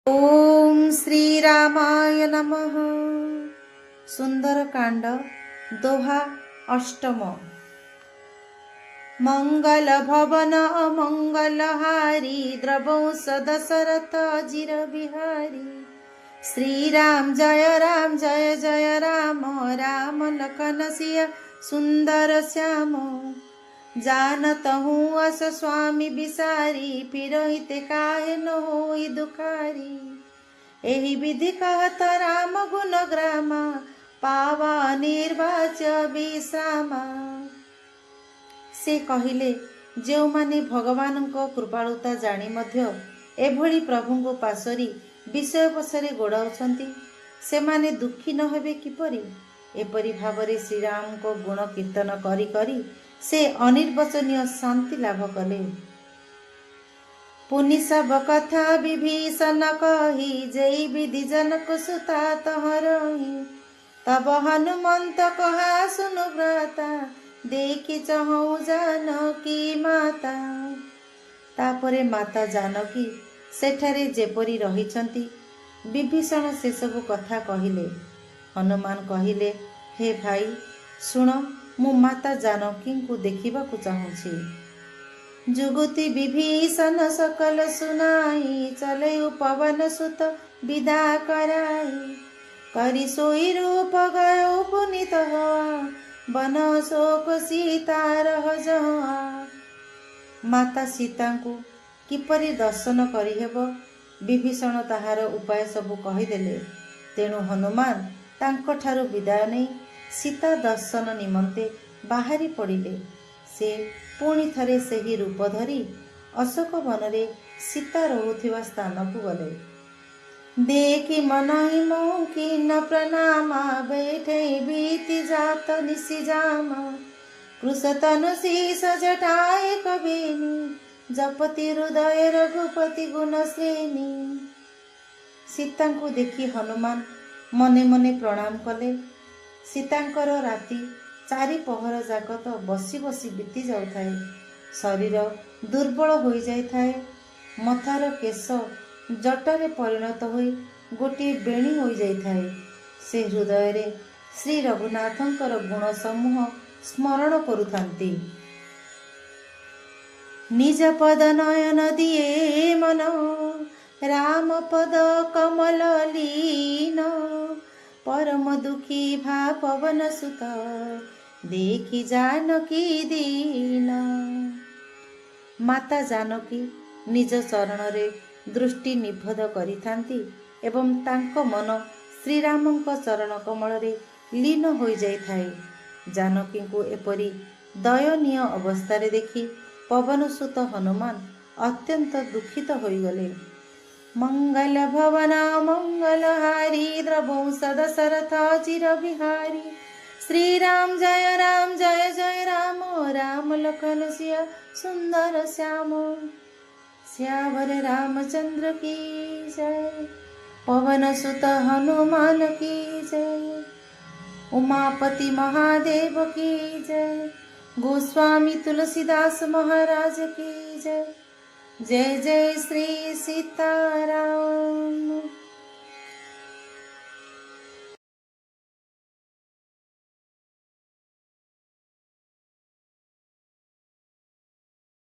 ओम श्री रामाय नमः। सुंदरकांड दोहा अष्टम। मंगल भवन अमंगलहारी द्रवंश दशरथ अजिर बिहारी। श्री राम जय जय राम राम लखन सिया सुंदर श्याम। जानत हूँ अस स्वामी बिसारी फिरहिते काहे न होई दुखारी। एही विधि कहत राम गुण ग्रामा पावा निर्वाच्य विश्रामा। से कहिले जो माने भगवान को कृपालुता जानी मध्य एभली प्रभु को पासरी विषय पछरे गोड़ाउछंती से माने दुखी न हेबे किपरि। एपरि भावरे श्री राम को गुण कीर्तन करी करी से अनिर्वचनीय शांति लाभ कले। पुनि सब कथा विभीषण कही जय विधि जनक सुता तहरही। तब हनुमंत कहा सुनु व्रता देखि चहु जानकी माता। तापरे माता जानकी सेठारे जेपरी रहिछंती विभीषण से सब कथा कहिले। हनुमान कहिले हे भाई सुन मु माता जानकी को देखा चाहूँगी। जुगुति विभीषण सकल सुनाई चले पवन सुत विदा कराई। करी सोई रूप गयो पुनित हुआ बन शोक सीता रह जहा। माता सीता को किपरि दर्शन करिहेब विभीषण ताहार उपाय सबु कहिदेले। तेणु हनुमान तांको ठारू विदाय नहीं सीता दर्शन निमंते बाहरी पड़िले। से पुणी थरे सही रूप धरी अशोक वनरे सीता रहुथिबा स्थान को गले। देखि मनहि मौकी न प्रणामा बैठे बीति जात निशि जामा। कृश तनु शीस जटाए कबीनी जपति हृदय रघुपति गुण श्रेणी। सीता को देखि हनुमान मने मने प्रणाम कले। सीतांकर राति चारि पहर जाक तो बसी बसी बीती जाउथाए। शरीर दुर्बल हो जाए। मथार केश जटरे परिणत होई गोटे बेणी हो जाए। से हृदय रे श्री रघुनाथंकर गुण समूह स्मरण करुथांती। निज पद नयन दिए मन राम पद कमल लीन। परम दुखी भा पवन सुत देखि जानकी दीन। माता जानकी निज चरण रे दृष्टि निबद्ध करिथांती एवं तांको मन श्रीरामंक चरण कमल रे लीन हो जाए। जानकी को एपरी दयनीय अवस्था रे देखि पवन सुत हनुमान अत्यंत दुखित होई गले। मंगल भवन मंगलहारी द्रवंश दशरथ अजिर बिहारी। श्री राम जय जय राम राम लखन सिया सुंदर श्याम। श्यावर रामचंद्र की जय पवन सुत हनुमान की जय। उमापति महादेव की जय गोस्वामी तुलसीदास महाराज की जय। जय जय श्री सीताराम।